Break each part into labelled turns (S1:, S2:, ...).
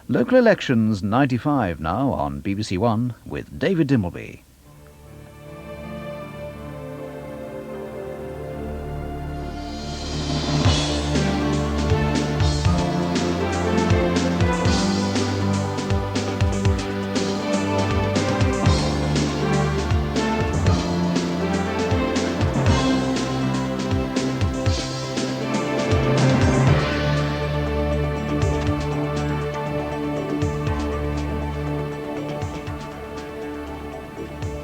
S1: Local Elections 95 now on BBC One with David Dimbleby.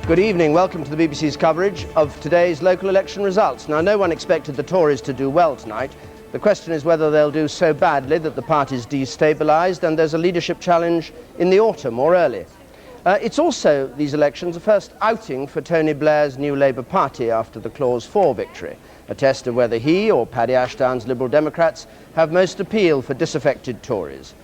S2: Good evening, welcome to the BBC's coverage of today's local election results. Now, no one expected the Tories to do well tonight. The question is whether they'll do so badly that the party's destabilised and there's a leadership challenge in the autumn or early. It's also, these elections, a first outing for Tony Blair's new Labour Party after the Clause 4 victory, a test of whether he or Paddy Ashdown's Liberal Democrats have most appeal for disaffected Tories.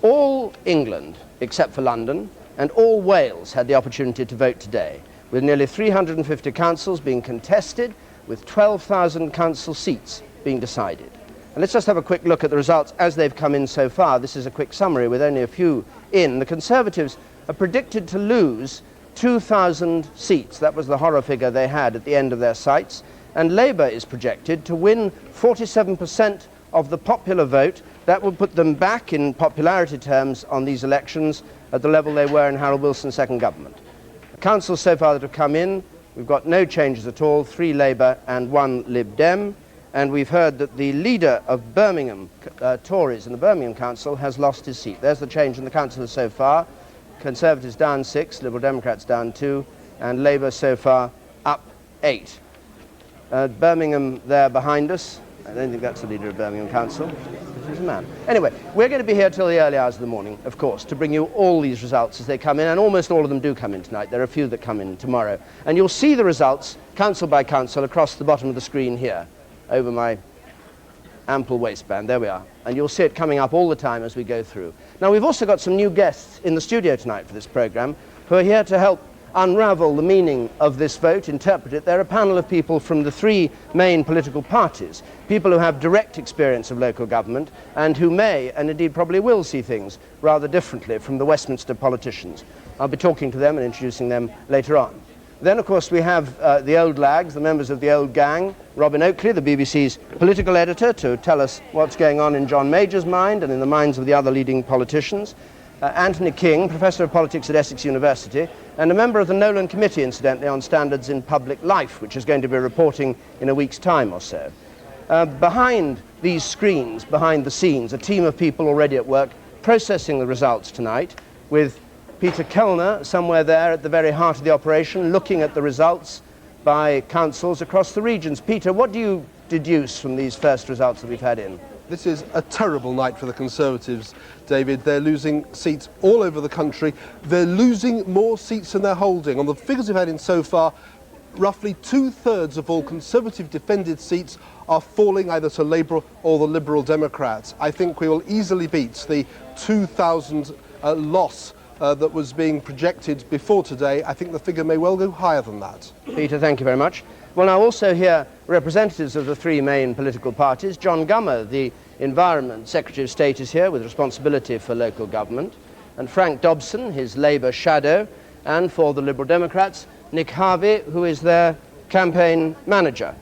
S2: All England, except for London, and all Wales had the opportunity to vote today, with nearly 350 councils being contested, with 12,000 council seats being decided. And let's just have a quick look at the results as they've come in so far. This is a quick summary with only a few in. The Conservatives are predicted to lose 2,000 seats. That was the horror figure they had at the end of their sights. And Labour is projected to win 47% of the popular vote. That will put them back in popularity terms on these elections at the level they were in Harold Wilson's second government. The councils so far that have come in, we've got no changes at all, 3 Labour and 1 Lib Dem, and we've heard that the leader of Birmingham, Tories in the Birmingham Council, has lost his seat. There's the change in the councillors so far. Conservatives down 6, Liberal Democrats down 2, and Labour so far up 8. Birmingham there behind us. I don't think that's the leader of Birmingham Council. He's a man. Anyway, we're going to be here till the early hours of the morning, of course, to bring you all these results as they come in, and almost all of them do come in tonight. There are a few that come in tomorrow. And you'll see the results, council by council, across the bottom of the screen here, over my ample waistband. There we are. And you'll see it coming up all the time as we go through. Now, we've also got some new guests in the studio tonight for this programme who are here to help unravel the meaning of this vote, interpret it. They're a panel of people from the 3 main political parties, people who have direct experience of local government and who may, and indeed probably will, see things rather differently from the Westminster politicians. I'll be talking to them and introducing them later on. Then, of course, we have the old lags, the members of the old gang, Robin Oakley, the BBC's political editor, to tell us what's going on in John Major's mind and in the minds of the other leading politicians. Anthony King, Professor of Politics at Essex University, and a member of the Nolan Committee, incidentally, on Standards in Public Life, which is going to be reporting in a week's time or so. Behind these screens, behind the scenes, a team of people already at work processing the results tonight, with Peter Kellner somewhere there at the very heart of the operation, looking at the results by councils across the regions. Peter, what do you deduce from these first results that we've had in?
S3: This is a terrible night for the Conservatives, David. They're losing seats all over the country. They're losing more seats than they're holding. On the figures we've had in so far, roughly 2/3 of all Conservative defended seats are falling either to Labour or the Liberal Democrats. I think we will easily beat the 2,000 loss that was being projected before today. I think the figure may well go higher than that.
S2: Peter, thank you very much. Well, now also here, representatives of the 3 main political parties. John Gummer, the Environment Secretary of State, is here with responsibility for local government. And Frank Dobson, his Labour shadow. And for the Liberal Democrats, Nick Harvey, who is their campaign manager.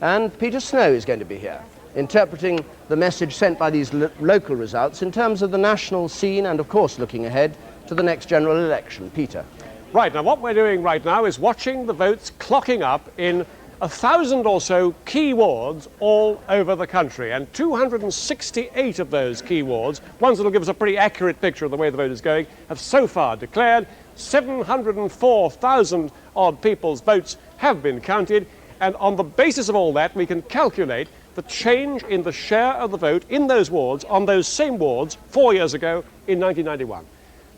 S2: And Peter Snow is going to be here, interpreting the message sent by these local results in terms of the national scene and, of course, looking ahead to the next general election. Peter.
S4: Right, now what we're doing right now is watching the votes clocking up in 1,000 or so key wards all over the country, and 268 of those key wards, ones that will give us a pretty accurate picture of the way the vote is going, have so far declared. 704,000 odd people's votes have been counted, and on the basis of all that we can calculate the change in the share of the vote in those wards, on those same wards 4 years ago in 1991.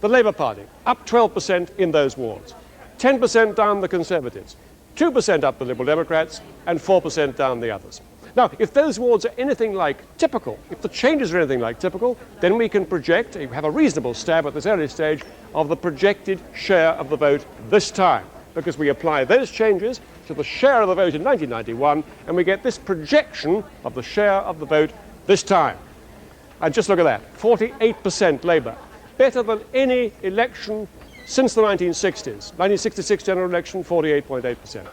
S4: The Labour Party, up 12% in those wards, 10% down the Conservatives, 2% up the Liberal Democrats, and 4% down the others. Now, if those wards are anything like typical, if the changes are anything like typical, then we can project, have a reasonable stab at this early stage of the projected share of the vote this time, because we apply those changes to the share of the vote in 1991, and we get this projection of the share of the vote this time. And just look at that, 48% Labour. Better than any election since the 1960s. 1966 general election, 48.8%.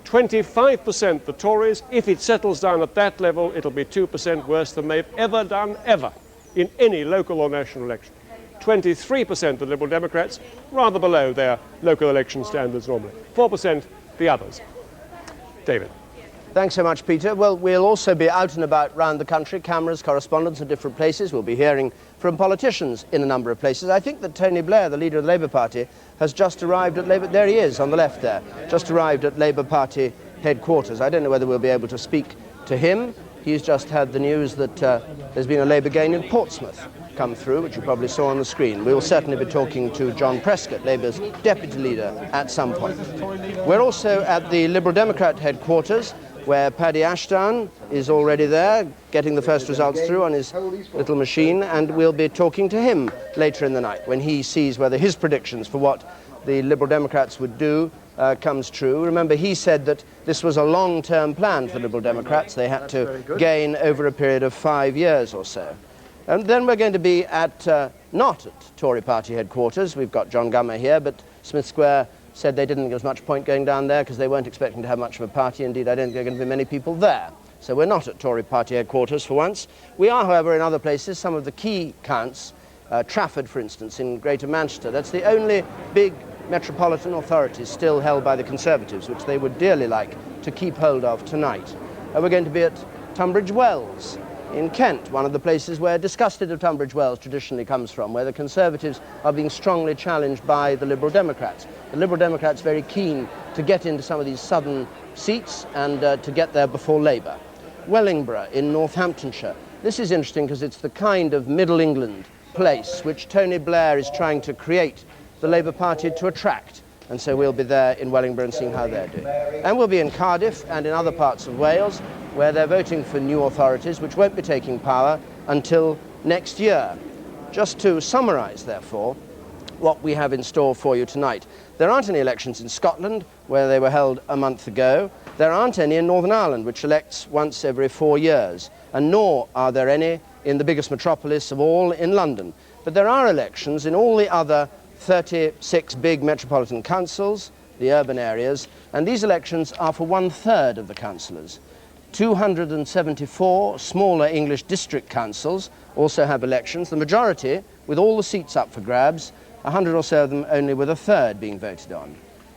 S4: 25% the Tories. If it settles down at that level, it'll be 2% worse than they've ever done, ever, in any local or national election. 23% the Liberal Democrats, rather below their local election standards normally. 4% the others. David.
S2: Thanks so much, Peter. Well, we'll also be out and about round the country, cameras, correspondents at different places. We'll be hearing from politicians in a number of places. I think that Tony Blair, the leader of the Labour Party, has just arrived at Labour... There he is, on the left there. Just arrived at Labour Party headquarters. I don't know whether we'll be able to speak to him. He's just had the news that there's been a Labour gain in Portsmouth come through, which you probably saw on the screen. We will certainly be talking to John Prescott, Labour's deputy leader, at some point. We're also at the Liberal Democrat headquarters, where Paddy Ashdown is already there, getting the first results through on his little machine, and we'll be talking to him later in the night when he sees whether his predictions for what the Liberal Democrats would do comes true. Remember, he said that this was a long-term plan for the Liberal Democrats. They had to gain over a period of 5 years or so. And then we're going to be at, not at Tory party headquarters. We've got John Gummer here, but Smith Square said they didn't think there was much point going down there because they weren't expecting to have much of a party. Indeed, I don't think there are going to be many people there. So we're not at Tory party headquarters for once. We are, however, in other places. Some of the key counts, Trafford, for instance, in Greater Manchester. That's the only big metropolitan authority still held by the Conservatives, which they would dearly like to keep hold of tonight. We're going to be at Tunbridge Wells in Kent, one of the places where disgusted of Tunbridge Wells traditionally comes from, where the Conservatives are being strongly challenged by the Liberal Democrats. The Liberal Democrats very keen to get into some of these southern seats and to get there before Labour. Wellingborough in Northamptonshire. This is interesting because it's the kind of Middle England place which Tony Blair is trying to create the Labour Party to attract. And so we'll be there in Wellingborough and seeing how they're doing. And we'll be in Cardiff and in other parts of Wales, where they're voting for new authorities, which won't be taking power until next year. Just to summarise, therefore, what we have in store for you tonight. There aren't any elections in Scotland, where they were held a month ago. There aren't any in Northern Ireland, which elects once every 4 years. And nor are there any in the biggest metropolis of all, in London. But there are elections in all the other 36 big metropolitan councils, the urban areas, and these elections are for 1/3 of the councillors. 274 smaller English district councils also have elections, the majority with all the seats up for grabs, 100 or so of them only with 1/3 being voted on.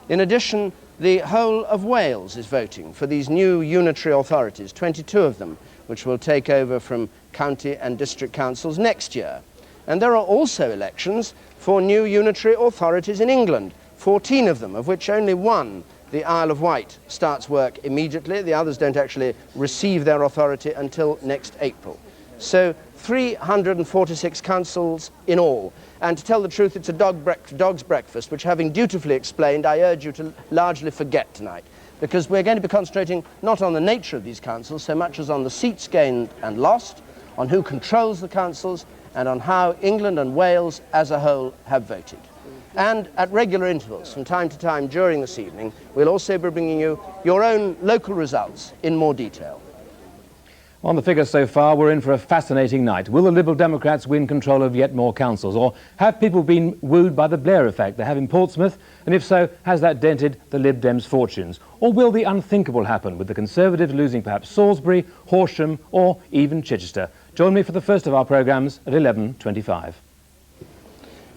S2: In addition, the whole of Wales is voting for these new unitary authorities, 22 of them, which will take over from county and district councils next year. And there are also elections for new unitary authorities in England, 14 of them, of which only one, the Isle of Wight, starts work immediately. The others don't actually receive their authority until next April. So 346 councils in all. And to tell the truth, it's a dog's breakfast, which, having dutifully explained, I urge you to largely forget tonight, because we're going to be concentrating not on the nature of these councils so much as on the seats gained and lost, on who controls the councils, and on how England and Wales as a whole have voted. And at regular intervals, from time to time during this evening, we'll also be bringing you your own local results in more detail.
S5: On the figures so far, we're in for a fascinating night. Will the Liberal Democrats win control of yet more councils? Or have people been wooed by the Blair effect they have in Portsmouth? And if so, has that dented the Lib Dems' fortunes? Or will the unthinkable happen, with the Conservatives losing perhaps Salisbury, Horsham or even Chichester? Join me for the first of our programmes at 11:25.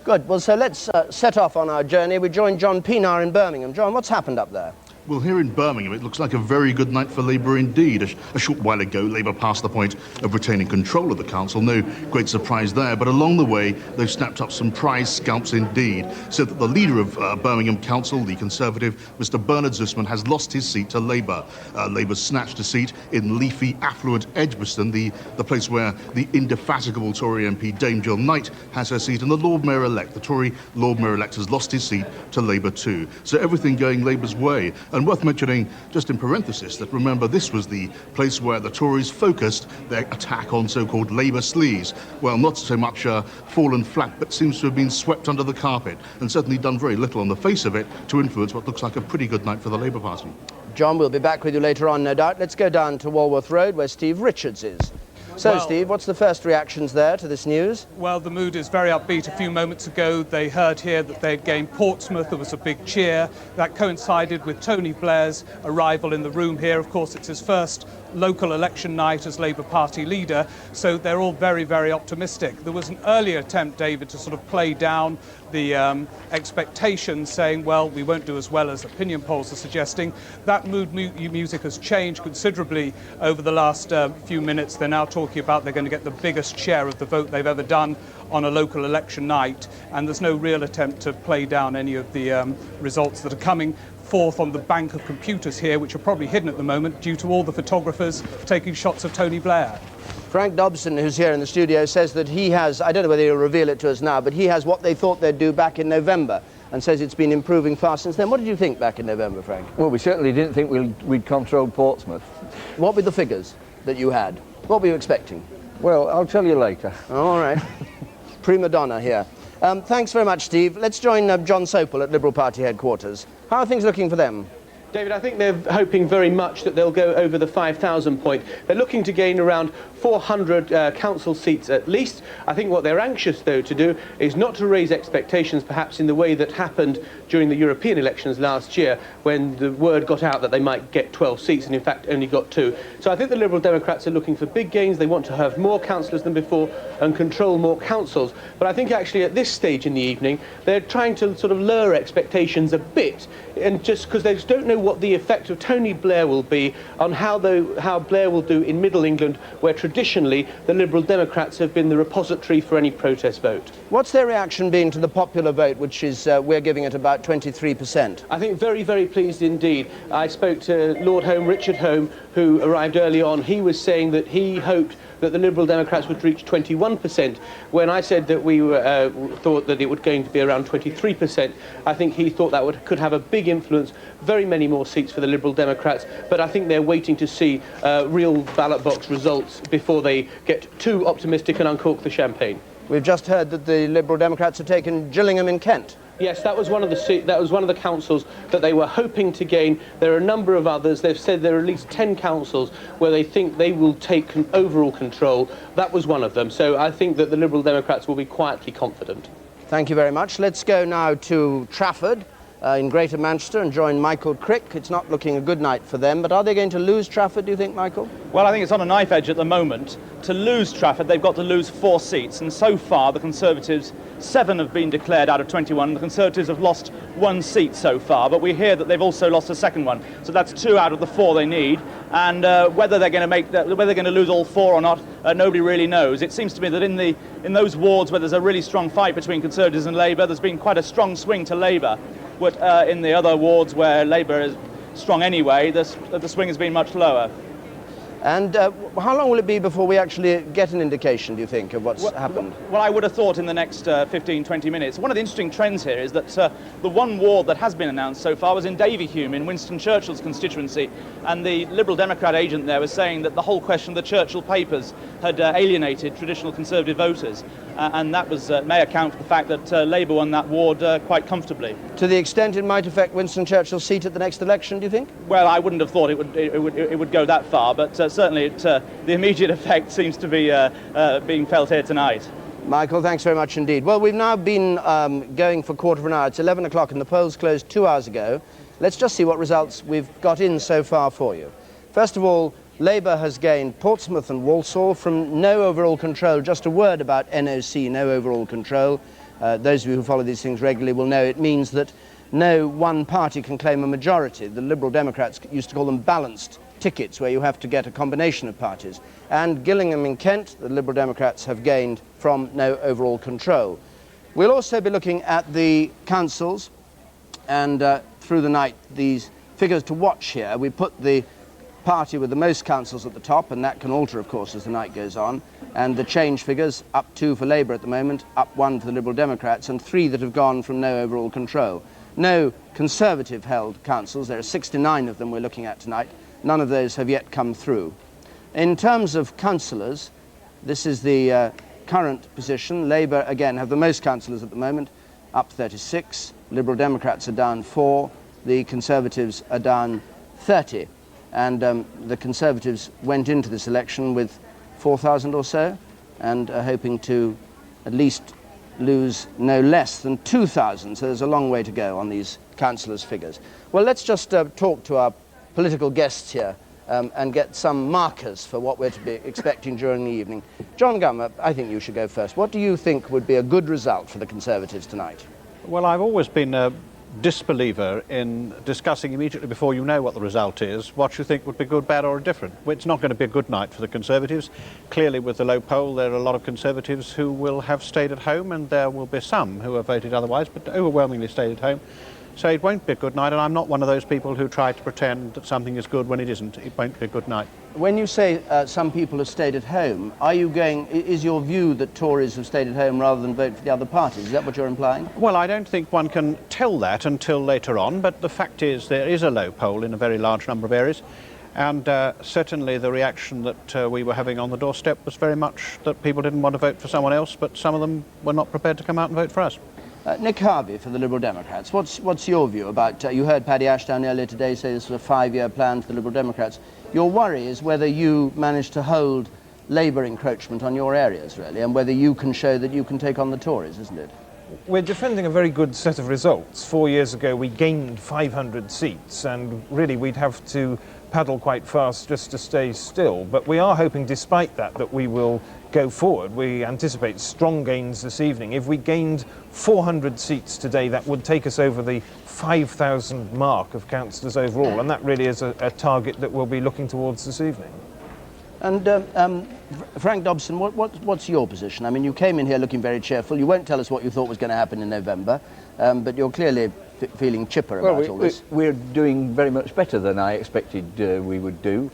S2: Good. Well, so let's set off on our journey. We join John Pienaar in Birmingham. John, what's happened up there?
S6: Well, here in Birmingham, it looks like a very good night for Labour indeed. A short while ago, Labour passed the point of retaining control of the council. No great surprise there, but along the way, they've snapped up some prize scalps indeed. So that the leader of Birmingham Council, the Conservative, Mr Bernard Zussman, has lost his seat to Labour. Labour snatched a seat in leafy, affluent Edgbaston, the place where the indefatigable Tory MP Dame Jill Knight has her seat, and the Lord Mayor-elect, the Tory Lord Mayor-elect, has lost his seat to Labour too. So everything going Labour's way. And worth mentioning, just in parenthesis, that remember this was the place where the Tories focused their attack on so-called Labour sleaze. Well, not so much fallen flat, but seems to have been swept under the carpet, and certainly done very little on the face of it to influence what looks like a pretty good night for the Labour Party.
S2: John, we'll be back with you later on, no doubt. Let's go down to Walworth Road, where Steve Richards is. So,
S7: Well,
S2: Steve, what's the first reactions there to this news?
S7: Well, the mood is very upbeat. A few moments ago, they heard here that they'd gained Portsmouth. There was a big cheer. That coincided with Tony Blair's arrival in the room here. Of course, it's his first local election night as Labour Party leader, so they're all very, very optimistic. There was an earlier attempt, David, to sort of play down the expectations, saying, well, we won't do as well as opinion polls are suggesting. That mood music has changed considerably over the last few minutes. They're now talking about they're going to get the biggest share of the vote they've ever done on a local election night, and there's no real attempt to play down any of the results that are coming forth on the bank of computers here, which are probably hidden at the moment due to all the photographers taking shots of Tony Blair.
S2: Frank Dobson, who's here in the studio, says that he has, I don't know whether he'll reveal it to us now, but he has what they thought they'd do back in November, and says it's been improving fast since then. What did you think back in November, Frank?
S8: Well, we certainly didn't think we'd controlled Portsmouth.
S2: What were the figures that you had? What were you expecting?
S8: Well, I'll tell you later.
S2: All right. Prima donna here. Thanks very much, Steve. Let's join John Sopel at Liberal Party headquarters. How are things looking for them?
S9: David, I think they're hoping very much that they'll go over the 5,000 point. They're looking to gain around 400 council seats at least. I think what they're anxious, though, to do is not to raise expectations, perhaps in the way that happened during the European elections last year, when the word got out that they might get 12 seats and, in fact, only got 2. So I think the Liberal Democrats are looking for big gains. They want to have more councillors than before and control more councils. But I think, actually, at this stage in the evening, they're trying to sort of lower expectations a bit, and just because they just don't know what the effect of Tony Blair will be on how Blair will do in Middle England, where traditionally the Liberal Democrats have been the repository for any protest vote.
S2: What's their reaction been to the popular vote, which is, we're giving it about 23%?
S9: I think very, very pleased indeed. I spoke to Lord Home, Richard Home, who arrived early on. He was saying that he hoped that the Liberal Democrats would reach 21%. When I said that we thought that it was going to be around 23%, I think he thought that could have a big influence, very many more seats for the Liberal Democrats, but I think they're waiting to see real ballot box results before they get too optimistic and uncork the champagne.
S2: We've just heard that the Liberal Democrats have taken Gillingham in Kent.
S9: Yes, that was one of the councils that they were hoping to gain. There are a number of others. They've said there are at least 10 councils where they think they will take overall control. That was one of them. So I think that the Liberal Democrats will be quietly confident.
S2: Thank you very much. Let's go now to Trafford in Greater Manchester and join Michael Crick. It's not looking a good night for them, but are they going to lose Trafford, do you think, Michael?
S10: Well, I think it's on a knife edge at the moment. To lose Trafford, they've got to lose 4 seats, and so far the Conservatives, 7 have been declared out of 21. The Conservatives have lost 1 seat so far, but we hear that they've also lost a second one. So that's 2 out of the 4 they need, and whether they're going to lose all 4 or not, nobody really knows. It seems to me that in those wards where there's a really strong fight between Conservatives and Labour, there's been quite a strong swing to Labour. But in the other wards where Labour is strong anyway, the swing has been much lower.
S2: And how long will it be before we actually get an indication, do you think, of what's happened?
S10: Well, I would have thought in the next 15, 20 minutes. One of the interesting trends here is that the one ward that has been announced so far was in Davyhulme, in Winston Churchill's constituency, and the Liberal Democrat agent there was saying that the whole question of the Churchill papers had alienated traditional Conservative voters, and that may account for the fact that Labour won that ward quite comfortably.
S2: To the extent it might affect Winston Churchill's seat at the next election, do you think?
S10: Well, I wouldn't have thought it would go that far, but certainly the immediate effect seems to be being felt here tonight.
S2: Michael, thanks very much indeed. Well, we've now been going for a quarter of an hour. It's 11 o'clock and the polls closed 2 hours ago. Let's just see what results we've got in so far for you. First of all, Labour has gained Portsmouth and Walsall from no overall control. Just a word about NOC, no overall control. Those of you who follow these things regularly will know it means that no one party can claim a majority. The Liberal Democrats used to call them balanced tickets, where you have to get a combination of parties. And Gillingham in Kent, the Liberal Democrats have gained from no overall control. We'll also be looking at the councils, and through the night, these figures to watch here. We put the party with the most councils at the top, and that can alter, of course, as the night goes on. And the change figures, up 2 for Labour at the moment, up 1 for the Liberal Democrats, and 3 that have gone from no overall control. No Conservative-held councils. There are 69 of them we're looking at tonight. None of those have yet come through. In terms of councillors, this is the current position. Labour, again, have the most councillors at the moment, up 36. Liberal Democrats are down 4. The Conservatives are down 30. And the Conservatives went into this election with 4,000 or so, and are hoping to at least lose no less than 2,000, so there's a long way to go on these councillors' figures. Well, let's just talk to our political guests here and get some markers for what we're to be expecting during the evening. John Gummer, I think you should go first. What do you think would be a good result for the Conservatives tonight?
S11: Well, I've always been a disbeliever in discussing immediately before you know what the result is what you think would be good, bad or indifferent. It's not going to be a good night for the Conservatives. Clearly, with the low poll, there are a lot of Conservatives who will have stayed at home, and there will be some who have voted otherwise, but overwhelmingly stayed at home. So it won't be a good night, and I'm not one of those people who try to pretend that something is good when it isn't. It won't be a good night.
S2: When you say some people have stayed at home, is your view that Tories have stayed at home rather than vote for the other parties? Is that what you're implying?
S11: Well, I don't think one can tell that until later on, but the fact is there is a low poll in a very large number of areas, and certainly the reaction that we were having on the doorstep was very much that people didn't want to vote for someone else, but some of them were not prepared to come out and vote for us.
S2: Nick Harvey for the Liberal Democrats. What's your view about, you heard Paddy Ashdown earlier today say this was a 5-year plan for the Liberal Democrats. Your worry is whether you manage to hold Labour encroachment on your areas, really, and whether you can show that you can take on the Tories, isn't it?
S12: We're defending a very good set of results. 4 years ago we gained 500 seats, and really we'd have to paddle quite fast just to stay still. But we are hoping, despite that we will go forward. We anticipate strong gains this evening. If we gained 400 seats today, that would take us over the 5,000 mark of councillors overall, and that really is a target that we'll be looking towards this evening.
S2: And Frank Dobson, what's your position? I mean, you came in here looking very cheerful. You won't tell us what you thought was going to happen in November, but you're clearly feeling chipper about all this.
S8: We're doing very much better than I expected we would do.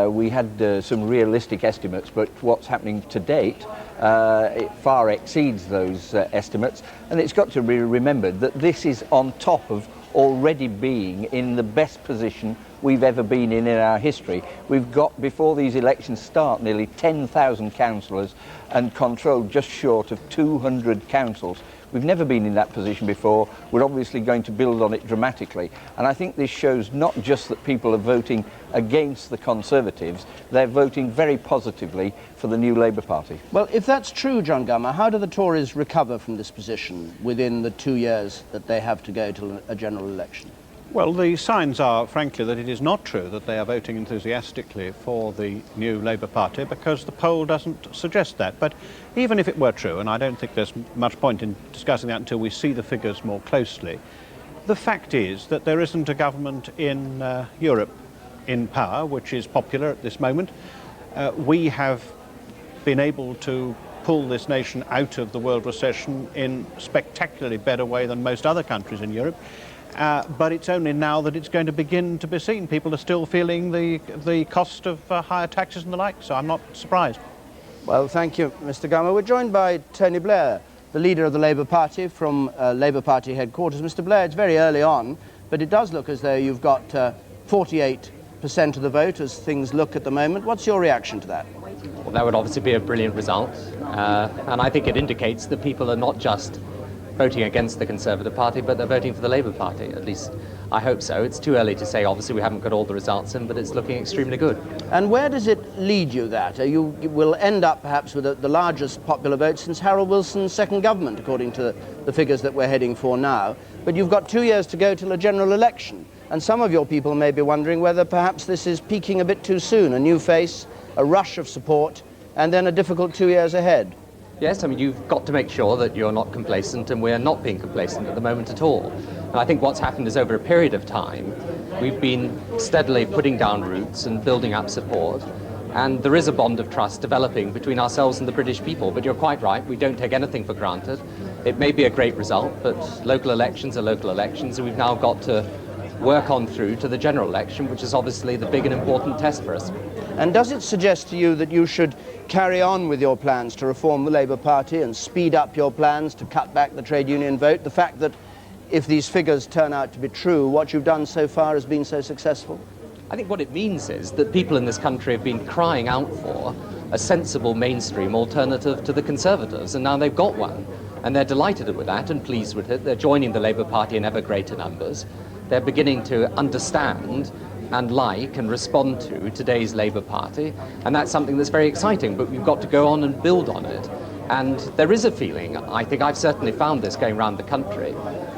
S8: We had some realistic estimates, but what's happening to date, it far exceeds those estimates. And it's got to be remembered that this is on top of already being in the best position we've ever been in our history. We've got, before these elections start, nearly 10,000 councillors and controlled just short of 200 councils. We've never been in that position before. We're obviously going to build on it dramatically. And I think this shows not just that people are voting against the Conservatives, they're voting very positively for the new Labour Party.
S2: Well, if that's true, John Gummer, how do the Tories recover from this position within the 2 years that they have to go to a general election?
S11: Well, the signs are, frankly, that it is not true that they are voting enthusiastically for the new Labour Party, because the poll doesn't suggest that. But even if it were true, and I don't think there's much point in discussing that until we see the figures more closely, the fact is that there isn't a government in Europe in power which is popular at this moment. We have been able to pull this nation out of the world recession in a spectacularly better way than most other countries in Europe. But it's only now that it's going to begin to be seen. People are still feeling the cost of higher taxes and the like, so I'm not surprised.
S2: Well, thank you, Mr. Gummer. We're joined by Tony Blair, the leader of the Labour Party, from Labour Party headquarters. Mr. Blair, it's very early on, but it does look as though you've got 48% of the vote as things look at the moment. What's your reaction to that?
S13: Well, that would obviously be a brilliant result, and I think it indicates that people are not just voting against the Conservative Party, but they're voting for the Labour Party. At least I hope so. It's too early to say. Obviously, we haven't got all the results in, but it's looking extremely good.
S2: And where does it lead you, that? You will end up perhaps with the largest popular vote since Harold Wilson's second government, according to the figures that we're heading for now. But you've got 2 years to go till a general election. And some of your people may be wondering whether perhaps this is peaking a bit too soon. A new face, a rush of support, and then a difficult 2 years ahead.
S13: Yes, I mean, you've got to make sure that you're not complacent, and we're not being complacent at the moment at all. And I think what's happened is, over a period of time, we've been steadily putting down roots and building up support, and there is a bond of trust developing between ourselves and the British people. But you're quite right, we don't take anything for granted. It may be a great result, but local elections are local elections, and we've now got to work on through to the general election, which is obviously the big and important test for us.
S2: And does it suggest to you that you should carry on with your plans to reform the Labour Party and speed up your plans to cut back the trade union vote? The fact that if these figures turn out to be true, what you've done so far has been so successful?
S13: I think what it means is that people in this country have been crying out for a sensible mainstream alternative to the Conservatives, and now they've got one. And they're delighted with that and pleased with it. They're joining the Labour Party in ever greater numbers. They're beginning to understand and like and respond to today's Labour Party, and that's something that's very exciting, but we've got to go on and build on it. And there is a feeling, I think I've certainly found this going around the country,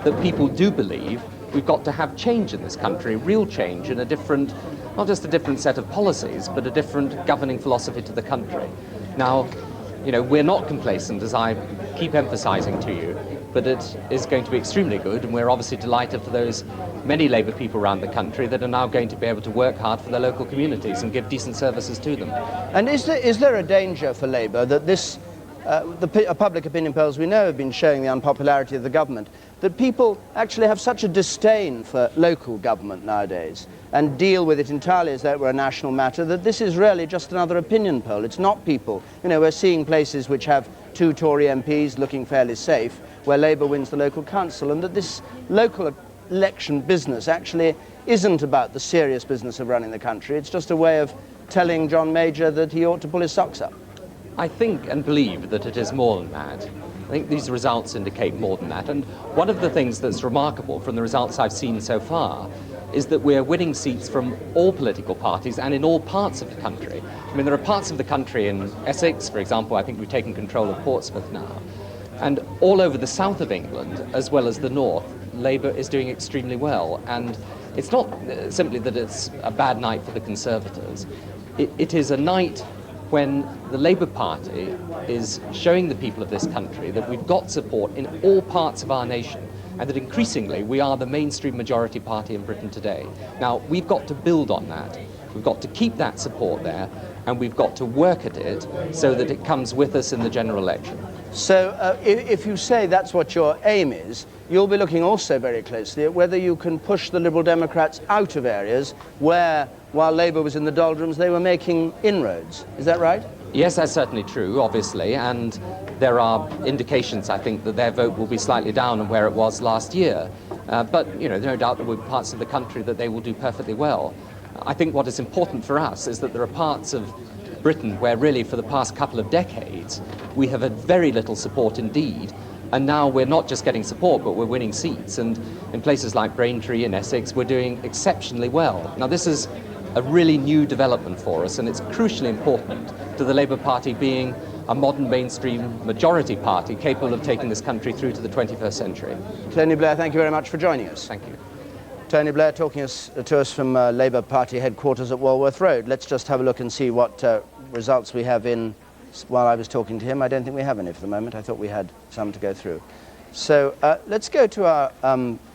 S13: that people do believe we've got to have change in this country, real change in a different, not just a different set of policies, but a different governing philosophy to the country. Now, you know, we're not complacent, as I keep emphasising to you, but it is going to be extremely good, and we're obviously delighted for those many Labour people around the country that are now going to be able to work hard for their local communities and give decent services to them.
S2: And is there a danger for Labour that this, the public opinion polls we know have been showing the unpopularity of the government, that people actually have such a disdain for local government nowadays and deal with it entirely as though it were a national matter, that this is really just another opinion poll? It's not people. You know, we're seeing places which have 2 Tory MPs looking fairly safe, where Labour wins the local council, and that this local election business actually isn't about the serious business of running the country. It's just a way of telling John Major that he ought to pull his socks up.
S13: I think and believe that it is more than that. I think these results indicate more than that. And one of the things that's remarkable from the results I've seen so far is that we're winning seats from all political parties and in all parts of the country. I mean, there are parts of the country in Essex, for example, I think we've taken control of Portsmouth now. And all over the south of England, as well as the north, Labour is doing extremely well. And it's not simply that it's a bad night for the Conservatives. It is a night when the Labour Party is showing the people of this country that we've got support in all parts of our nation, and that increasingly we are the mainstream majority party in Britain today. Now, we've got to build on that. We've got to keep that support there, and we've got to work at it so that it comes with us in the general election.
S2: So if you say that's what your aim is, you'll be looking also very closely at whether you can push the Liberal Democrats out of areas where, while Labour was in the doldrums, they were making inroads. Is that right?
S13: Yes, that's certainly true, obviously, and there are indications, I think, that their vote will be slightly down on where it was last year. But, you know, no doubt there will be parts of the country that they will do perfectly well. I think what is important for us is that there are parts of Britain where really for the past couple of decades we have had very little support indeed, and now we're not just getting support but we're winning seats, and in places like Braintree in Essex we're doing exceptionally well. Now this is a really new development for us, and it's crucially important to the Labour Party being a modern mainstream majority party capable of taking this country through to the 21st century.
S2: Tony Blair, thank you very much for joining us.
S13: Thank you.
S2: Tony Blair talking to us from Labour Party headquarters at Walworth Road. Let's just have a look and see what results we have in. While I was talking to him, I don't think we have any for the moment. I thought we had some to go through. So let's go to our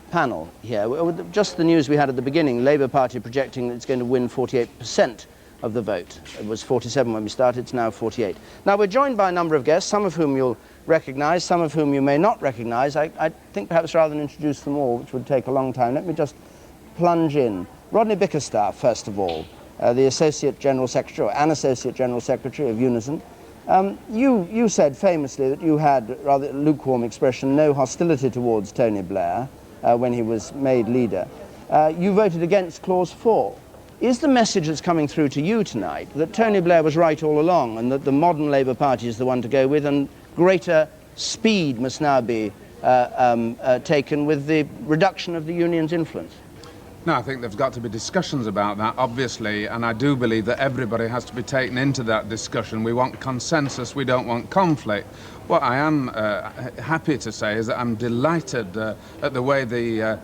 S2: panel here. Just the news we had at the beginning, Labour Party projecting that it's going to win 48% of the vote. It was 47 when we started, it's now 48. Now we're joined by a number of guests, some of whom you'll recognise, some of whom you may not recognise. I think perhaps rather than introduce them all, which would take a long time, let me just plunge in. Rodney Bickerstaff, first of all, the Associate General Secretary, or an Associate General Secretary of Unison. You said famously that you had, rather lukewarm expression, no hostility towards Tony Blair when he was made leader. You voted against Clause 4. Is the message that's coming through to you tonight that Tony Blair was right all along and that the modern Labour Party is the one to go with, and greater speed must now be taken with the reduction of the union's influence?
S14: No, I think there's got to be discussions about that, obviously, and I do believe that everybody has to be taken into that discussion. We want consensus, we don't want conflict. What I am happy to say is that I'm delighted at the way the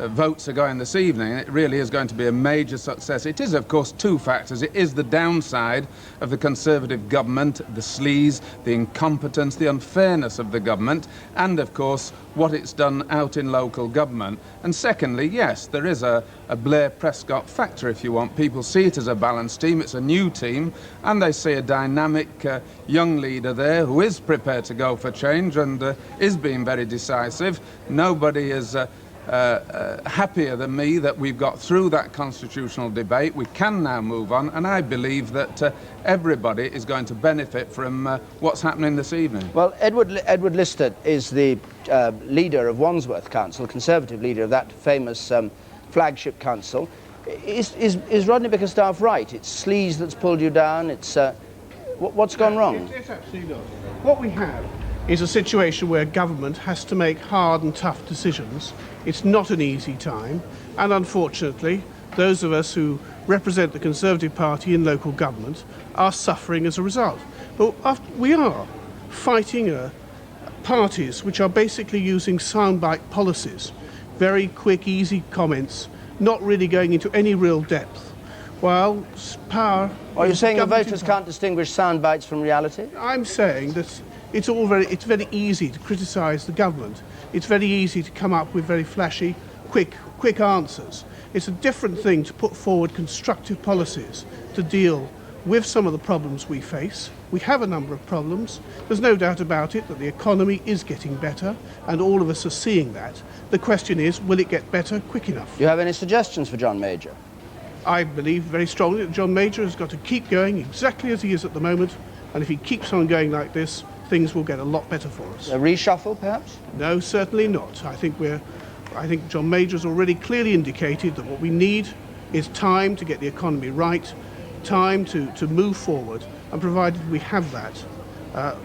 S14: votes are going this evening. It really is going to be a major success. It is, of course, two factors. It is the downside of the Conservative government, the sleaze, the incompetence, the unfairness of the government, and, of course, what it's done out in local government. And secondly, yes, there is a Blair-Prescott factor, if you want. People see it as a balanced team. It's a new team, and they see a dynamic young leader there who is prepared to go for change and is being very decisive. Nobody is happier than me that we've got through that constitutional debate. We can now move on, and I believe that everybody is going to benefit from what's happening this evening. Well,
S2: Edward Lister is the leader of Wandsworth Council, Conservative leader of that famous flagship council. Is Rodney Bickerstaff right? It's sleaze that's pulled you down. It's what's gone wrong?
S15: It's actually not. What we have is a situation where government has to make hard and tough decisions. It's not an easy time, and unfortunately, those of us who represent the Conservative Party in local government are suffering as a result. But we are fighting parties which are basically using soundbite policies, very quick, easy comments, not really going into any real depth. While power...
S2: Are you saying the voters can't distinguish sound bites from reality?
S15: I'm saying that it's very easy to criticise the government. It's very easy to come up with very flashy, quick answers. It's a different thing to put forward constructive policies to deal with some of the problems we face. We have a number of problems. There's no doubt about it that the economy is getting better, and all of us are seeing that. The question is, will it get better quick enough?
S2: Do you have any suggestions for John Major?
S15: I believe very strongly that John Major has got to keep going exactly as he is at the moment, and if he keeps on going like this, things will get a lot better for us.
S2: A reshuffle, perhaps?
S15: No, certainly not. I think John Major has already clearly indicated that what we need is time to get the economy right, time to move forward, and provided we have that,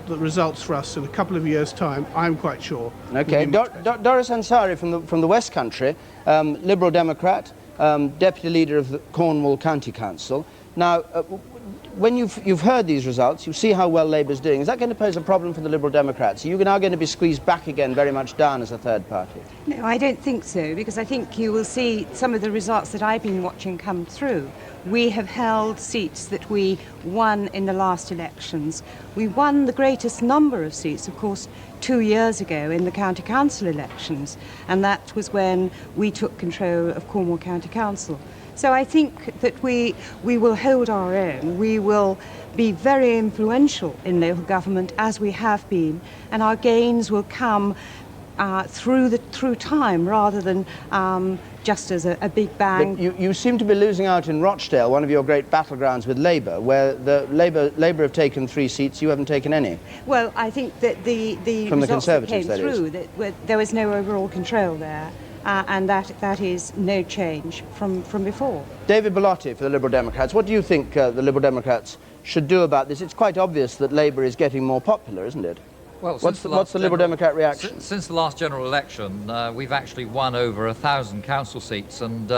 S15: the results for us in a couple of years' time, I'm quite sure.
S2: Okay, Doris Ansari from the West Country, Liberal Democrat, Deputy Leader of the Cornwall County Council. Now, when you've heard these results, you see how well Labour's doing. Is that going to pose a problem for the Liberal Democrats? Are you now going to be squeezed back again very much down as a third party?
S16: No, I don't think so, because I think you will see some of the results that I've been watching come through. We have held seats that we won in the last elections. We won the greatest number of seats, of course, 2 years ago in the county council elections, and that was when we took control of Cornwall County Council. So I think that we will hold our own. We will be very influential in local government, as we have been, and our gains will come through time rather than just as a big bang.
S2: But you seem to be losing out in Rochdale, one of your great battlegrounds with Labour, where the Labour have taken 3 seats, you haven't taken any.
S16: Well, I think that the
S2: From the
S16: results that
S2: Conservatives,
S16: came through, there was no overall control there. And that is no change from before.
S2: David Bellotti for the Liberal Democrats. What do you think the Liberal Democrats should do about this? It's quite obvious that Labour is getting more popular, isn't it?
S17: Well,
S2: what's the Liberal Democrat reaction?
S17: Since the last general election, we've actually won over 1,000 council seats, and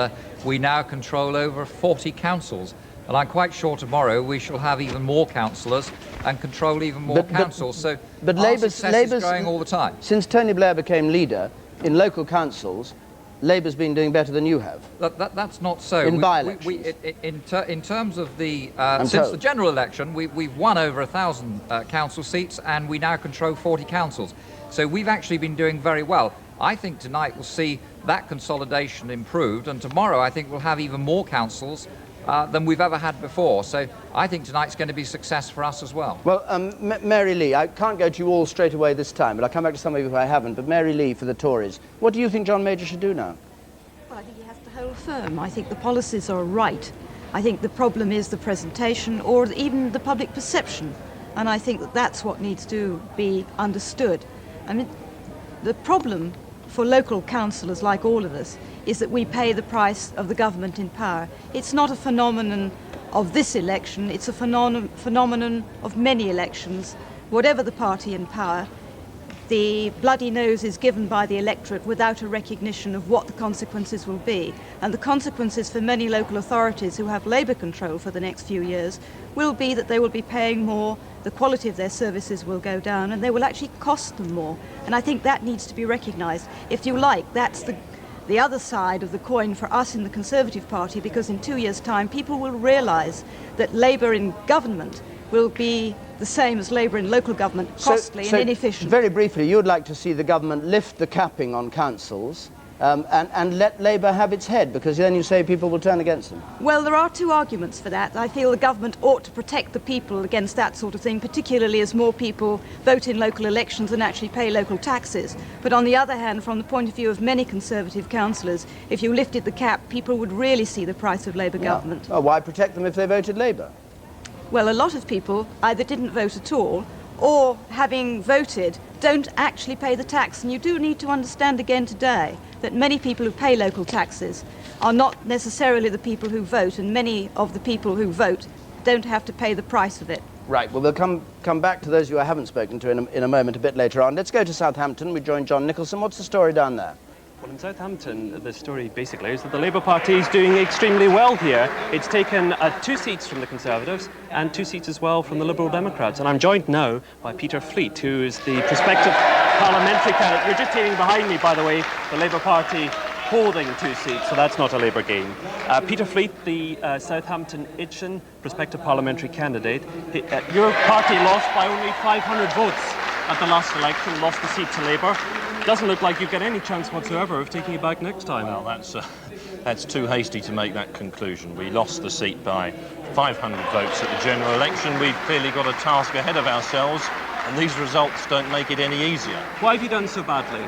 S17: we now control over 40 councils. And I'm quite sure tomorrow we shall have even more councillors and control even more councils. But Labour's is growing all the time.
S2: Since Tony Blair became leader, in local councils, Labour's been doing better than you have.
S17: That's not so.
S2: In by-elections.
S17: In terms of the since the general election, we've won over 1,000 council seats, and we now control 40 councils. So we've actually been doing very well. I think tonight we'll see that consolidation improved, and tomorrow I think we'll have even more councils than we've ever had before. So I think tonight's going to be a success for us as well.
S2: Well, Mary Lee, I can't go to you all straight away this time, but I'll come back to some of you who I haven't. But Mary Lee for the Tories, what do you think John Major should do now?
S18: Well, I think he has to hold firm. I think the policies are right. I think the problem is the presentation or even the public perception. And I think that that's what needs to be understood. I mean, the problem for local councillors like all of us is that we pay the price of the government in power. It's not a phenomenon of this election, it's a phenomenon of many elections. Whatever the party in power, the bloody nose is given by the electorate without a recognition of what the consequences will be. And the consequences for many local authorities who have Labour control for the next few years will be that they will be paying more, the quality of their services will go down, and they will actually cost them more. And I think that needs to be recognised. If you like, that's the other side of the coin for us in the Conservative Party, because in 2 years' time people will realise that Labour in government will be the same as Labour in local government, costly and inefficient.
S2: Very briefly, you would like to see the government lift the capping on councils and let Labour have its head, because then you say people will turn against them.
S18: Well, there are 2 arguments for that. I feel the government ought to protect the people against that sort of thing, particularly as more people vote in local elections and actually pay local taxes. But on the other hand, from the point of view of many Conservative councillors, if you lifted the cap, people would really see the price of Labour government.
S2: Well, why protect them if they voted Labour?
S18: Well, a lot of people either didn't vote at all, or having voted, don't actually pay the tax. And you do need to understand again today that many people who pay local taxes are not necessarily the people who vote, and many of the people who vote don't have to pay the price of it.
S2: Right, well, we'll come back to those who I haven't spoken to in a moment, a bit later on. Let's go to Southampton. We join John Nicholson. What's the story down there?
S4: Well, in Southampton, the story basically is that the Labour Party is doing extremely well here. It's taken 2 seats from the Conservatives and 2 seats as well from the Liberal Democrats. And I'm joined now by Peter Fleet, who is the prospective parliamentary candidate. You're just hearing behind me, by the way, the Labour Party holding 2 seats, so that's not a Labour gain. Peter Fleet, the Southampton Itchen prospective parliamentary candidate. Your party lost by only 500 votes at the last election, lost the seat to Labour. Doesn't look like you've got any chance whatsoever of taking it back next time.
S19: Well, that's too hasty to make that conclusion. We lost the seat by 500 votes at the general election. We've clearly got a task ahead of ourselves, and these results don't make it any easier.
S4: Why have you done so badly?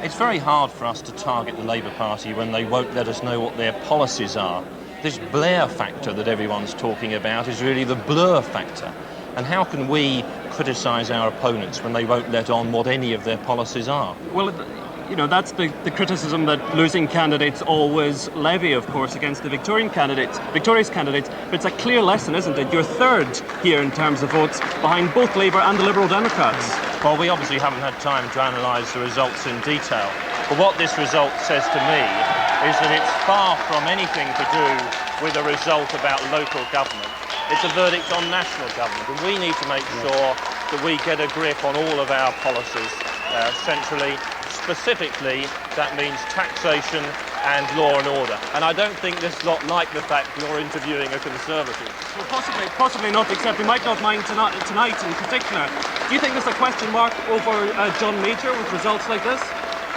S19: It's very hard for us to target the Labour Party when they won't let us know what their policies are. This Blair factor that everyone's talking about is really the blur factor. And how can we criticise our opponents when they won't let on what any of their policies are?
S4: Well, you know, that's the criticism that losing candidates always levy, of course, against the victorious candidates. But it's a clear lesson, isn't it? You're third here in terms of votes behind both Labour and the Liberal Democrats.
S19: Well, we obviously haven't had time to analyse the results in detail. But what this result says to me is that it's far from anything to do with a result about local government. It's a verdict on national government, and we need to make sure that we get a grip on all of our policies centrally. Specifically, that means taxation and law and order. And I don't think this lot like the fact you're interviewing a Conservative.
S4: Well, possibly not, except we might not mind tonight in particular. Do you think there's a question mark over John Major with results like this?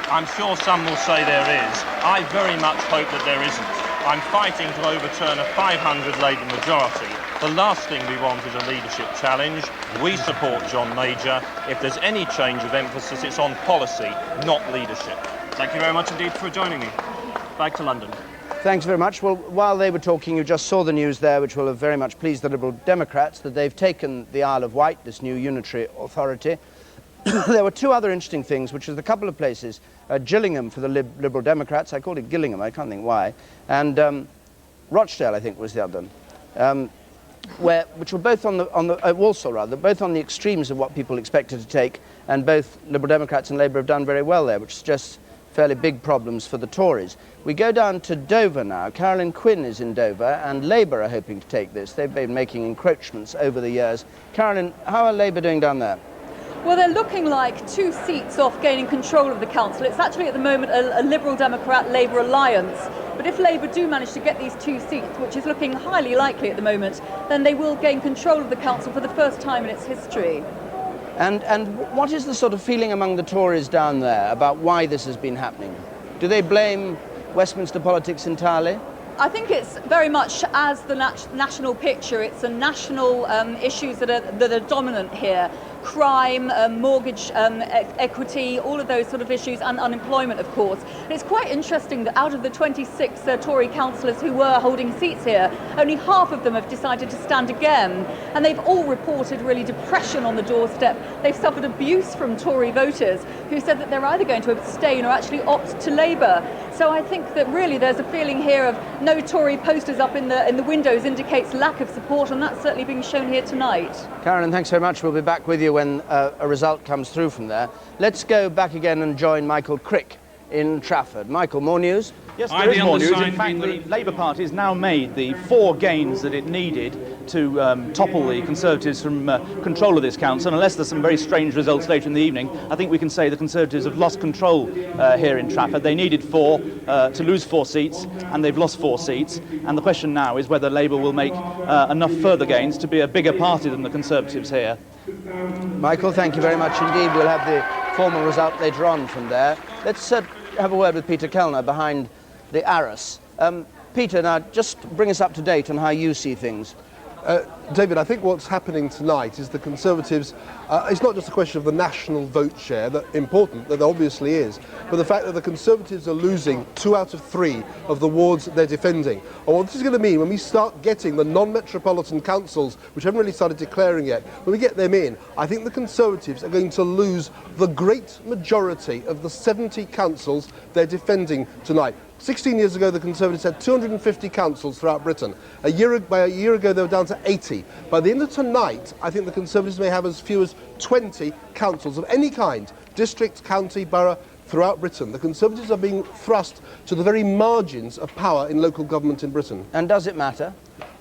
S19: I'm sure some will say there is. I very much hope that there isn't. I'm fighting to overturn a 500 Labour majority. The last thing we want is a leadership challenge. We support John Major. If there's any change of emphasis, it's on policy, not leadership.
S4: Thank you very much indeed for joining me. Back to London.
S2: Thanks very much. Well, while they were talking, you just saw the news there, which will have very much pleased the Liberal Democrats, that they've taken the Isle of Wight, this new unitary authority. There were 2 other interesting things, which is a couple of places. Gillingham for the Liberal Democrats. I called it Gillingham, I can't think why. And Rochdale, I think, was the other one. Which were both on the Walsall rather, both on the extremes of what people expected to take, and both Liberal Democrats and Labour have done very well there, which suggests fairly big problems for the Tories. We go down to Dover now. Caroline Quinn is in Dover, and Labour are hoping to take this. They've been making encroachments over the years. Caroline, how are Labour doing down there?
S20: Well, they're looking like 2 seats off gaining control of the council. It's actually at the moment a Liberal Democrat-Labour alliance. But if Labour do manage to get these 2 seats, which is looking highly likely at the moment, then they will gain control of the council for the first time in its history.
S2: And what is the sort of feeling among the Tories down there about why this has been happening? Do they blame Westminster politics entirely?
S20: I think it's very much as the national picture. It's the national issues that are dominant here. Crime, mortgage equity, all of those sort of issues, and unemployment, of course. And it's quite interesting that out of the 26 Tory councillors who were holding seats here, only half of them have decided to stand again. And they've all reported really depression on the doorstep. They've suffered abuse from Tory voters who said that they're either going to abstain or actually opt to Labour. So I think that really there's a feeling here of no Tory posters up in the windows indicates lack of support, and that's certainly being shown here tonight.
S2: Caroline, thanks very much. We'll be back with you when a result comes through from there. Let's go back again and join Michael Crick in Trafford. Michael, more news?
S10: Yes, there is more news. In fact, the Labour Party has now made the 4 gains that it needed to topple the Conservatives from control of this council. And unless there's some very strange results later in the evening, I think we can say the Conservatives have lost control here in Trafford. They needed 4 to lose 4 seats, and they've lost 4 seats. And the question now is whether Labour will make enough further gains to be a bigger party than the Conservatives here.
S2: Michael, thank you very much indeed. We'll have the formal result later on from there. Let's have a word with Peter Kellner behind the arras. Peter, now just bring us up to date on how you see things.
S3: David, I think what's happening tonight is the Conservatives, it's not just a question of the national vote share, that important, that obviously is, but the fact that the Conservatives are losing 2 out of 3 of the wards they're defending. And what this is going to mean when we start getting the non-metropolitan councils, which haven't really started declaring yet, when we get them in, I think the Conservatives are going to lose the great majority of the 70 councils they're defending tonight. 16 years ago, the Conservatives had 250 councils throughout Britain. By a year ago, they were down to 80. By the end of tonight, I think the Conservatives may have as few as 20 councils of any kind, district, county, borough, throughout Britain. The Conservatives are being thrust to the very margins of power in local government in Britain.
S2: And does it matter?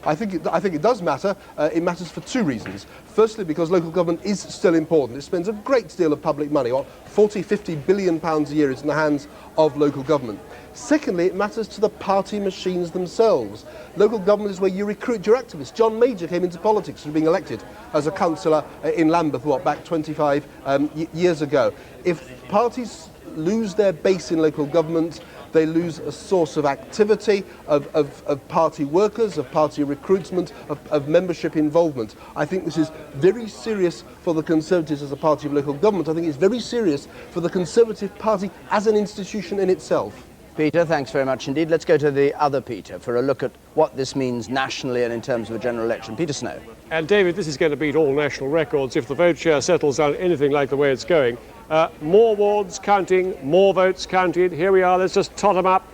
S3: I think it does matter. It matters for two reasons. Firstly, because local government is still important. It spends a great deal of public money, or 40, 50 billion pounds a year is in the hands of local government. Secondly, it matters to the party machines themselves. Local government is where you recruit your activists. John Major came into politics from being elected as a councillor in Lambeth, back 25 years ago. If parties lose their base in local government, they lose a source of activity, of party workers, of party recruitment, of membership involvement. I think this is very serious for the Conservatives as a party of local government. I think it's very serious for the Conservative Party as an institution in itself.
S2: Peter, thanks very much indeed. Let's go to the other Peter for a look at what this means nationally and in terms of a general election. Peter Snow.
S4: And David, this is going to beat all national records if the vote share settles on anything like the way it's going. More wards counting, more votes counted. Here we are, let's just tot them up.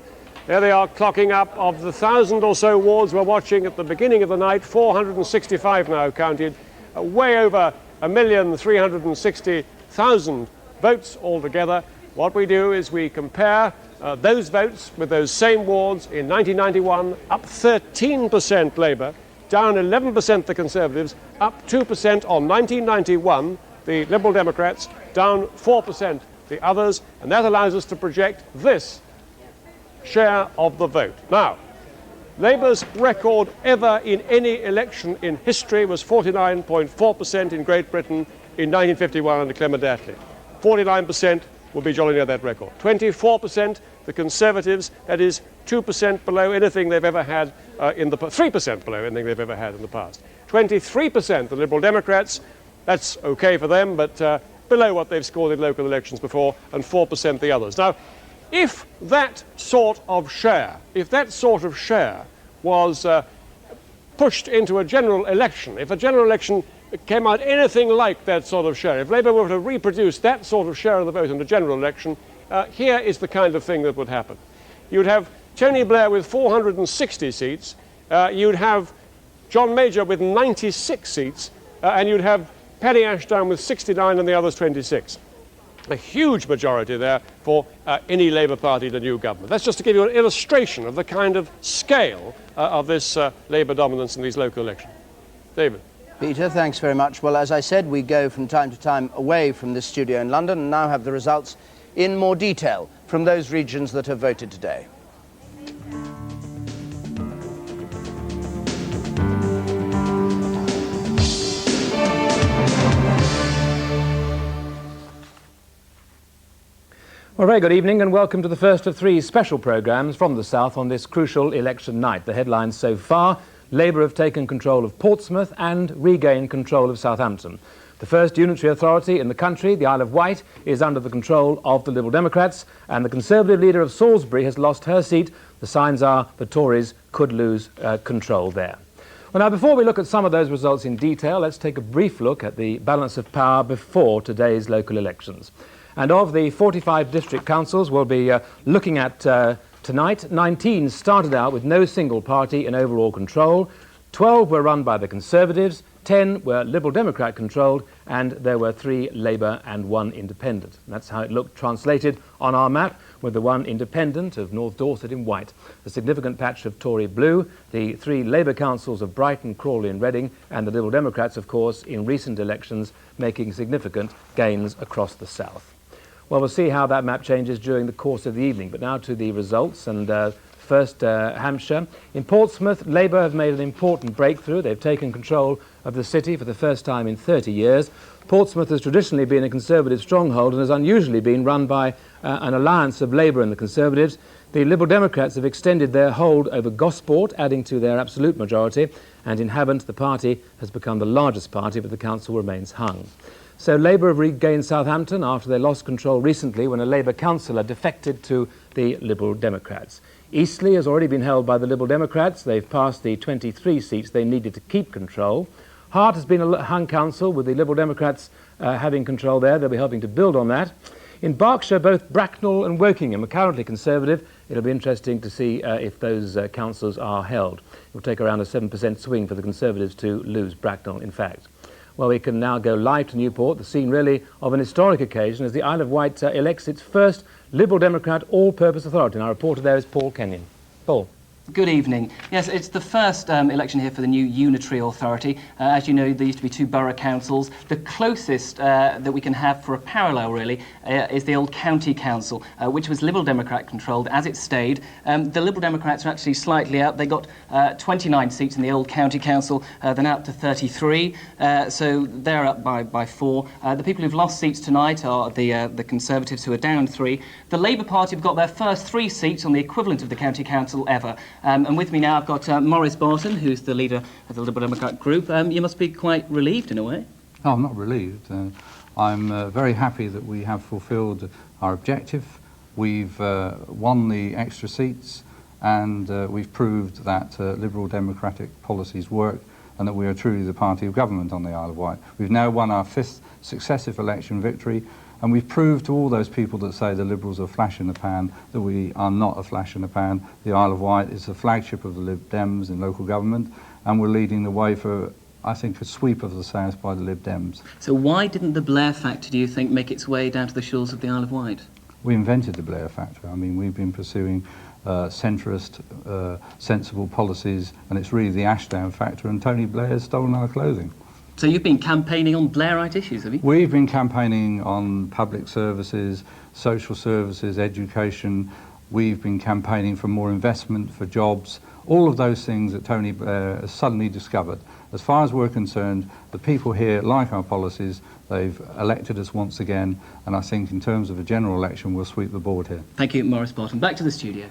S4: There they are, clocking up. Of the 1,000 or so wards we're watching at the beginning of the night, 465 now counted. Way over 1,360,000 votes altogether. What we do is we compare those votes with those same wards in 1991, up 13% Labour, down 11% the Conservatives, up 2% on 1991, the Liberal Democrats, down 4% the others, and that allows us to project this share of the vote. Now, Labour's record ever in any election in history was 49.4% in Great Britain in 1951 under Clement Attlee. 49% will be jolly near that record. 24% the Conservatives, that is 2% below anything they've ever had 3% below anything they've ever had in the past. 23% the Liberal Democrats, that's okay for them, but below what they've scored in local elections before, and 4% the others. Now, if that sort of share was pushed into a general election, if a general election came out anything like that sort of share, if Labour were to reproduce that sort of share of the vote in a general election, here is the kind of thing that would happen. You'd have Tony Blair with 460 seats, you'd have John Major with 96 seats, and you'd have Paddy Ashdown with 69 and the others 26. A huge majority there for any Labour Party to new government. That's just to give you an illustration of the kind of scale of this Labour dominance in these local elections. David.
S2: Peter, thanks very much. Well, as I said, we go from time to time away from this studio in London and now have the results in more detail from those regions that have voted today.
S5: Well, very good evening and welcome to the first of three special programmes from the South on this crucial election night. The headlines so far: Labour have taken control of Portsmouth and regained control of Southampton. The first unitary authority in the country, the Isle of Wight, is under the control of the Liberal Democrats, and the Conservative leader of Salisbury has lost her seat. The signs are the Tories could lose control there. Well, now, before we look at some of those results in detail, let's take a brief look at the balance of power before today's local elections. And of the 45 district councils we'll be looking at tonight, 19 started out with no single party in overall control, 12 were run by the Conservatives, 10 were Liberal Democrat controlled, and there were 3 Labour and 1 independent. And that's how it looked translated on our map, with the 1 independent of North Dorset in white, a significant patch of Tory blue, the 3 Labour councils of Brighton, Crawley and Reading, and the Liberal Democrats, of course, in recent elections making significant gains across the south. Well, we'll see how that map changes during the course of the evening. But now to the results, and first Hampshire. In Portsmouth, Labour have made an important breakthrough. They've taken control of the city for the first time in 30 years. Portsmouth has traditionally been a Conservative stronghold and has unusually been run by an alliance of Labour and the Conservatives. The Liberal Democrats have extended their hold over Gosport, adding to their absolute majority, and in Havant, the party has become the largest party, but the council remains hung. So Labour have regained Southampton after they lost control recently when a Labour councillor defected to the Liberal Democrats. Eastleigh has already been held by the Liberal Democrats. They've passed the 23 seats they needed to keep control. Hart has been a hung council with the Liberal Democrats having control there. They'll be helping to build on that. In Berkshire, both Bracknell and Wokingham are currently Conservative. It'll be interesting to see if those councils are held. It will take around a 7% swing for the Conservatives to lose Bracknell, in fact. Well, we can now go live to Newport, the scene really of an historic occasion as the Isle of Wight elects its first Liberal Democrat all-purpose authority. And our reporter there is Paul Kenyon. Paul.
S21: Good evening. Yes, it's the first election here for the new unitary authority. As you know, there used to be 2 borough councils. The closest that we can have for a parallel, really, is the old county council, which was Liberal Democrat controlled as it stayed. The Liberal Democrats are actually slightly out. They got 29 seats in the old county council, then out to 33. So they're up by 4. The people who've lost seats tonight are the Conservatives, who are down 3. The Labour Party have got their first 3 seats on the equivalent of the county council ever. And with me now, I've got Maurice Barton, who's the leader of the Liberal Democrat group. You must be quite relieved, in a way.
S22: Oh, I'm not relieved. I'm very happy that we have fulfilled our objective. We've won the extra seats, and we've proved that Liberal Democratic policies work and that we are truly the party of government on the Isle of Wight. We've now won our 5th successive election victory, and we've proved to all those people that say the Liberals are a flash in the pan that we are not a flash in the pan. The Isle of Wight is the flagship of the Lib Dems in local government, and we're leading the way for, I think, a sweep of the South by the Lib Dems.
S21: So why didn't the Blair factor, do you think, make its way down to the shores of the Isle of Wight?
S22: We invented the Blair factor. I mean, we've been pursuing centrist, sensible policies, and it's really the Ashdown factor, and Tony Blair has stolen our clothing.
S21: So you've been campaigning on Blairite issues, have you?
S22: We've been campaigning on public services, social services, education. We've been campaigning for more investment, for jobs, all of those things that Tony Blair has suddenly discovered. As far as we're concerned, the people here like our policies. They've elected us once again, and I think in terms of a general election, we'll sweep the board here.
S21: Thank you, Maurice Barton. Back to the studio.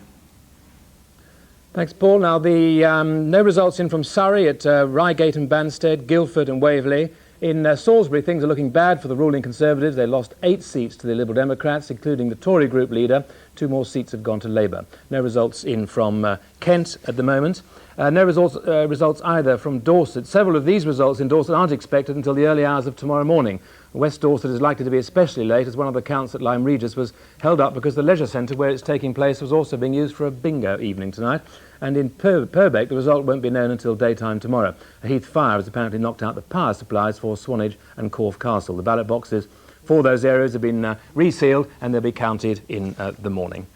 S5: Thanks, Paul. Now, the no results in from Surrey at Reigate and Banstead, Guildford and Waverley. In Salisbury, things are looking bad for the ruling Conservatives. They lost 8 seats to the Liberal Democrats, including the Tory group leader. 2 more seats have gone to Labour. No results in from Kent at the moment. No results either from Dorset. Several of these results in Dorset aren't expected until the early hours of tomorrow morning. West Dorset is likely to be especially late, as one of the counts at Lyme Regis was held up because the leisure centre where it's taking place was also being used for a bingo evening tonight. And in Purbeck, the result won't be known until daytime tomorrow. A Heath fire has apparently knocked out the power supplies for Swanage and Corfe Castle. The ballot boxes for those areas have been resealed, and they'll be counted in the morning.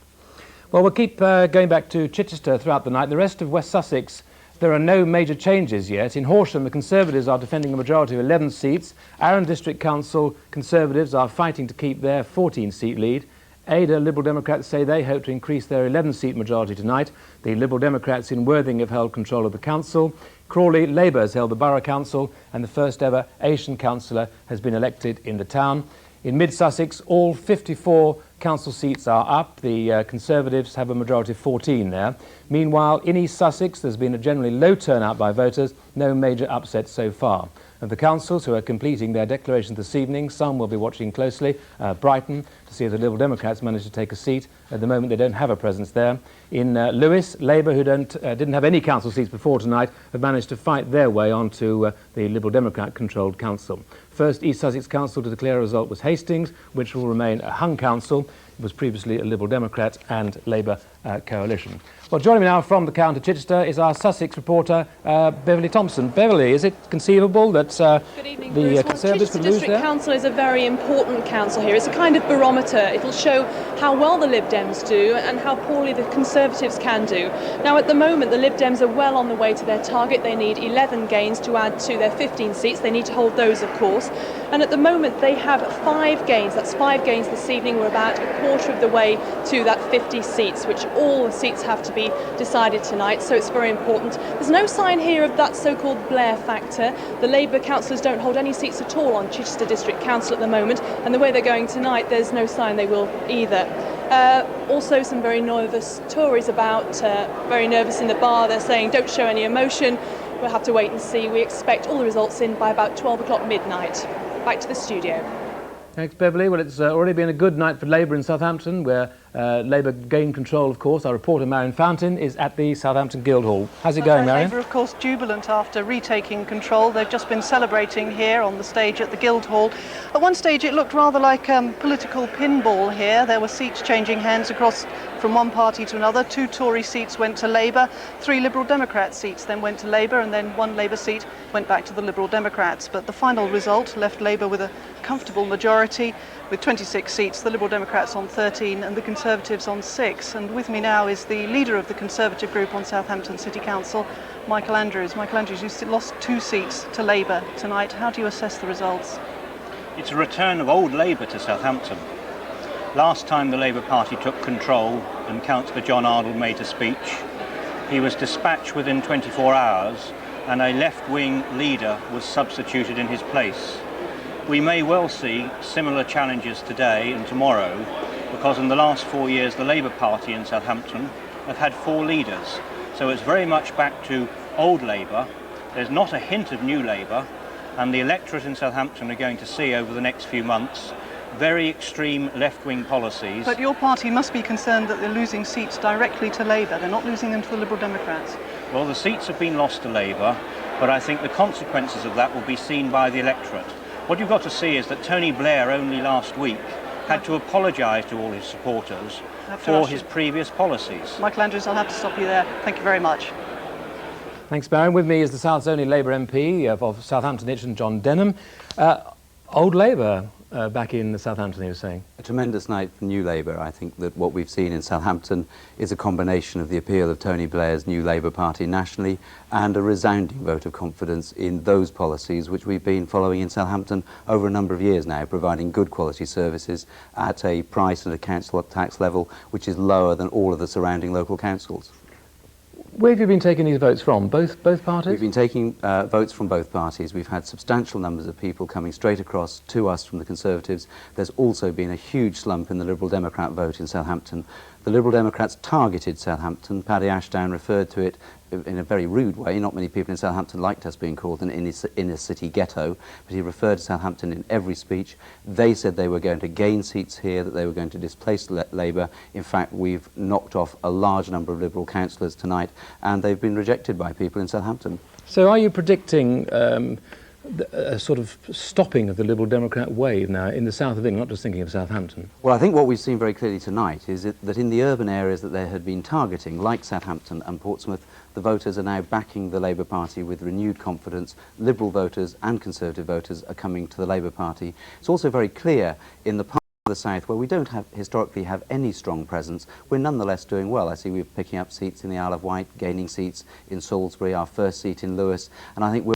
S5: Well, we'll keep going back to Chichester throughout the night. The rest of West Sussex, there are no major changes yet. In Horsham, the Conservatives are defending a majority of 11 seats. Arran District Council Conservatives are fighting to keep their 14-seat lead. Ada Liberal Democrats say they hope to increase their 11-seat majority tonight. The Liberal Democrats in Worthing have held control of the council. Crawley, Labour has held the borough council, and the first ever Asian councillor has been elected in the town. In Mid-Sussex, all 54 council seats are up. The Conservatives have a majority of 14 there. Meanwhile, in East Sussex, there's been a generally low turnout by voters, no major upsets so far. Of the councils who are completing their declarations this evening, some will be watching closely. Brighton, to see if the Liberal Democrats manage to take a seat. At the moment, they don't have a presence there. In Lewis, Labour, who didn't have any council seats before tonight, have managed to fight their way onto the Liberal Democrat-controlled council. First East Sussex council to declare a result was Hastings, which will remain a hung council. It was previously a Liberal Democrat and Labour coalition. Well, joining me now from the county Chichester is our Sussex reporter, Beverly Thompson. Beverly, is it conceivable that the Conservatives could lose
S23: District
S5: there?
S23: Council is a very important council here. It's a kind of barometer. It'll show how well the Lib Dems do and how poorly the Conservatives can do. Now, at the moment, the Lib Dems are well on the way to their target. They need 11 gains to add to their 15 seats. They need to hold those, of course. And at the moment, they have 5 gains. That's 5 gains this evening. We're about a quarter of the way to that 50 seats, which all the seats have to be decided tonight, so it's very important. There's no sign here of that so-called Blair factor. The Labour councillors don't hold any seats at all on Chichester District Council at the moment, and the way they're going tonight, there's no sign they will either. Also, some very nervous Tories about, very nervous in the bar. They're saying, don't show any emotion. We'll have to wait and see. We expect all the results in by about 12 o'clock midnight. Back to the studio.
S5: Thanks, Beverly. Well, it's already been a good night for Labour in Southampton, where Labour gained control, of course. Our reporter, Marion Fountain, is at the Southampton Guildhall. How's it going, Marion?
S24: Labour, of course, jubilant after retaking control. They've just been celebrating here on the stage at the Guildhall. At one stage, it looked rather like political pinball here. There were seats changing hands across from one party to another. 2 Tory seats went to Labour, 3 Liberal Democrat seats then went to Labour, and then 1 Labour seat went back to the Liberal Democrats. But the final result left Labour with a comfortable majority majority with 26 seats, the Liberal Democrats on 13 and the Conservatives on 6. And with me now is the leader of the Conservative group on Southampton City Council, Michael Andrews. Michael Andrews, you lost 2 seats to Labour tonight. How do you assess the results?
S1: It's a return of old Labour to Southampton. Last time the Labour Party took control and Councillor John Ardle made a speech, he was dispatched within 24 hours and a left-wing leader was substituted in his place. We may well see similar challenges today and tomorrow, because in the last 4 years the Labour Party in Southampton have had 4 leaders. So it's very much back to old Labour. There's not a hint of new Labour, and the electorate in Southampton are going to see over the next few months very extreme left-wing policies.
S24: But your party must be concerned that they're losing seats directly to Labour. They're not losing them to the Liberal Democrats.
S1: Well, the seats have been lost to Labour, but I think the consequences of that will be seen by the electorate. What you've got to see is that Tony Blair only last week had to apologise to all his supporters for his previous policies.
S24: Michael Andrews, I'll have to stop you there. Thank you very much.
S5: Thanks, Baron. With me is the South's only Labour MP of Southampton Itchen, John Denham. Old Labour back in Southampton, he was saying.
S6: A tremendous night for New Labour. I think that what we've seen in Southampton is a combination of the appeal of Tony Blair's New Labour Party nationally and a resounding vote of confidence in those policies which we've been following in Southampton over a number of years now, providing good quality services at a price and a council tax level which is lower than all of the surrounding local councils.
S5: Where have you been taking these votes from? Both parties?
S6: We've been taking votes from both parties. We've had substantial numbers of people coming straight across to us from the Conservatives. There's also been a huge slump in the Liberal Democrat vote in Southampton. The Liberal Democrats targeted Southampton. Paddy Ashdown referred to it in a very rude way. Not many people in Southampton liked us being called an inner city ghetto, but he referred to Southampton in every speech. They said they were going to gain seats here, that they were going to displace Labour. In fact, we've knocked off a large number of Liberal councillors tonight, and they've been rejected by people in Southampton.
S5: So are you predicting a sort of stopping of the Liberal Democrat wave now in the south of England, not just thinking of Southampton?
S6: Well, I think what we've seen very clearly tonight is that in the urban areas that they had been targeting, like Southampton and Portsmouth, the voters are now backing the Labour Party with renewed confidence. Liberal voters and Conservative voters are coming to the Labour Party. It's also very clear in the part of the south where we don't historically have any strong presence, we're nonetheless doing well. I see we're picking up seats in the Isle of Wight, gaining seats in Salisbury, our first seat in Lewis, and I think we're